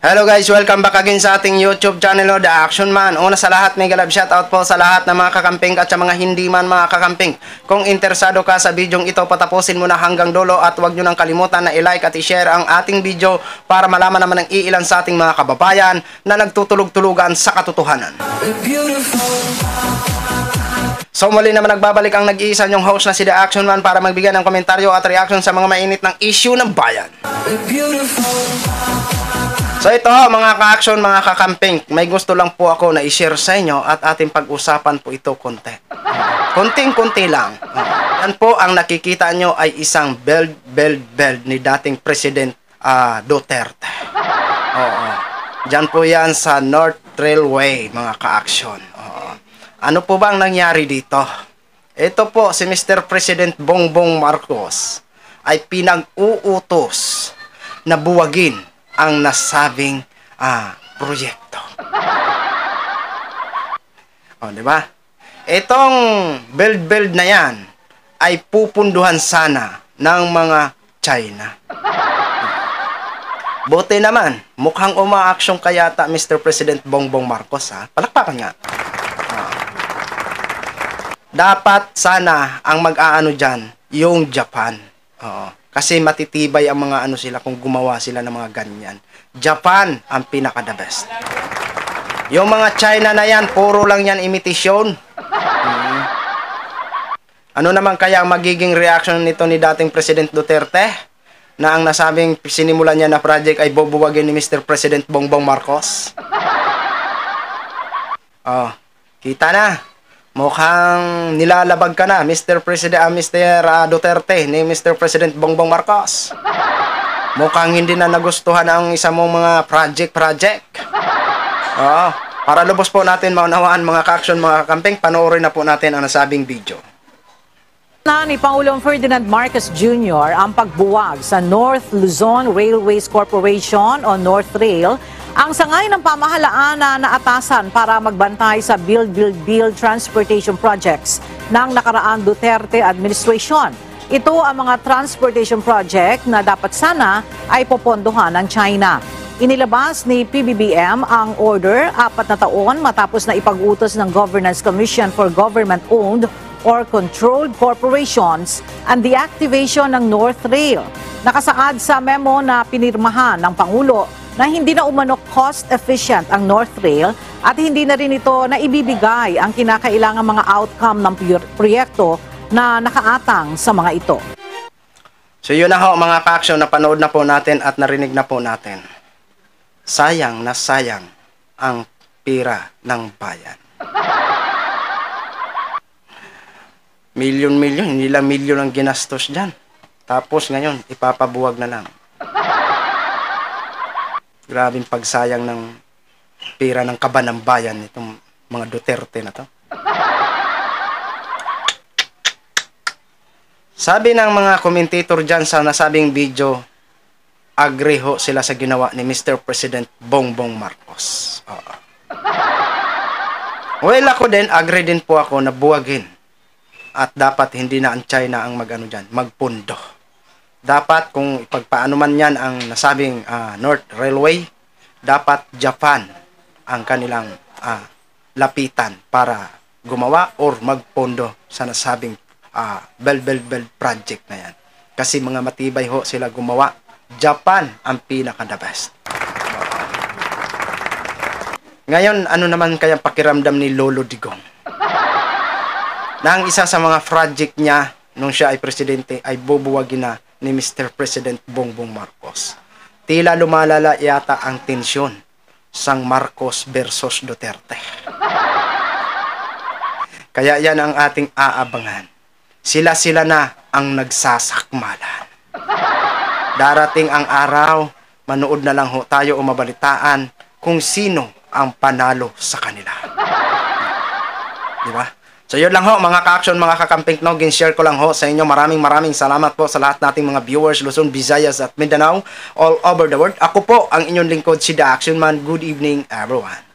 Hello guys, welcome back again sa ating YouTube channel, The Action Man. Una sa lahat, mega love shoutout po sa lahat ng mga kakamping at sa mga hindi man mga kakamping. Kung interesado ka sa bidyong ito, patapusin mo na hanggang dulo at huwag nyo nang kalimutan na i-like at i-share ang ating video para malaman naman ng iilan sa ating mga kababayan na nagtutulog-tulugan sa katotohanan. So muli naman nagbabalik ang nag-iisa nyong host na si The Action Man para magbigay ng komentaryo at reaction sa mga mainit ng issue ng bayan. So ito mga ka-action, mga kakamping, may gusto lang po ako na i-share sa inyo at ating pag-usapan po ito konti. Konting-konti lang. Yan po ang nakikita nyo ay isang belt ni dating President Duterte. Oo. Diyan po yan sa North Railway, mga ka-action. Ano po ba ang nangyari dito? Ito po si Mr. President Bongbong Marcos ay pinag-uutos na buwagin ang nasabing proyekto. O, di ba? Itong build na yan ay pupunduhan sana ng mga China. Buti naman, mukhang uma-action kayata Mr. President Bongbong Marcos, ha? Palakpakan nga. Dapat sana ang mag-aano dyan, yung Japan. Oo. Kasi matitibay ang mga ano sila kung gumawa sila ng mga ganyan. Japan ang pinaka-the best. Yung mga China na yan, puro lang yan imitasyon. Ano naman kaya ang magiging reaction nito ni dating President Duterte? Na ang nasabing sinimulan niya na project ay bubuwagin ni Mr. President Bongbong Marcos? Oh, kita na. Mukhang nilalabag ka na, Mr. Duterte, ni Mr. President Bongbong Marcos. Mukhang hindi na nagustuhan ang isa mong mga project. Oo. Para lubos po natin maunawaan mga ka-action, mga kakamping, panoorin na po natin ang nasabing video. Ni Pangulong Ferdinand Marcos Jr. ang pagbuwag sa North Luzon Railways Corporation o North Rail, ang sangay ng pamahalaan na naatasan para magbantay sa Build Transportation Projects ng nakaraang Duterte administration. Ito ang mga transportation project na dapat sana ay popondohan ng China. Inilabas ni PBBM ang order 4 na taon matapos na ipag-utos ng Governance Commission for Government-Owned or Controlled Corporations and the activation ng North Rail. Nakasaad sa memo na pinirmahan ng Pangulo na hindi na umano cost-efficient ang North Rail at hindi na rin ito na ibibigay ang kinakailangang mga outcome ng proyekto na nakaatang sa mga ito. So yun na ho mga ka-action, napanood na po natin at narinig na po natin. Sayang na sayang ang pira ng bayan. Milyon-milyon, hindi lang milyon ang ginastos dyan. Tapos ngayon, ipapabuwag na lang. Grabing pagsayang ng pera ng kaban ng bayan itong mga Duterte na to. Sabi ng mga commentator dyan sa nasabing video, agree ho sila sa ginawa ni Mr. President Bongbong Marcos. Well, ako din, agree din po ako na buwagin. At dapat hindi na ang China ang mag-ano dyan, magpundo. Dapat kung ipagpaano man yan ang nasabing North Railway, dapat Japan ang kanilang lapitan para gumawa or magpondo sa nasabing build project na yan. Kasi mga matibay ho sila gumawa. Japan ang pinaka-the best. Ngayon, ano naman kayang pakiramdam ni Lolo Digong? Na ang isa sa mga project niya nung siya ay presidente ay bubuwagin na ni Mr. President Bongbong Marcos. Tila lumalala yata ang tensyon sang Marcos versus Duterte. Kaya yan ang ating aabangan. Sila na ang nagsasakmalan. Darating ang araw, manood na lang ho tayo o mabalitaan kung sino ang panalo sa kanila. Di ba? So yun lang ho mga ka-action, mga kakamping, no, share ko lang ho sa inyo. Maraming salamat po sa lahat nating mga viewers, Luzon, Visayas at Mindanao, all over the world. Ako po ang inyong lingkod, si The Action Man. Good evening everyone.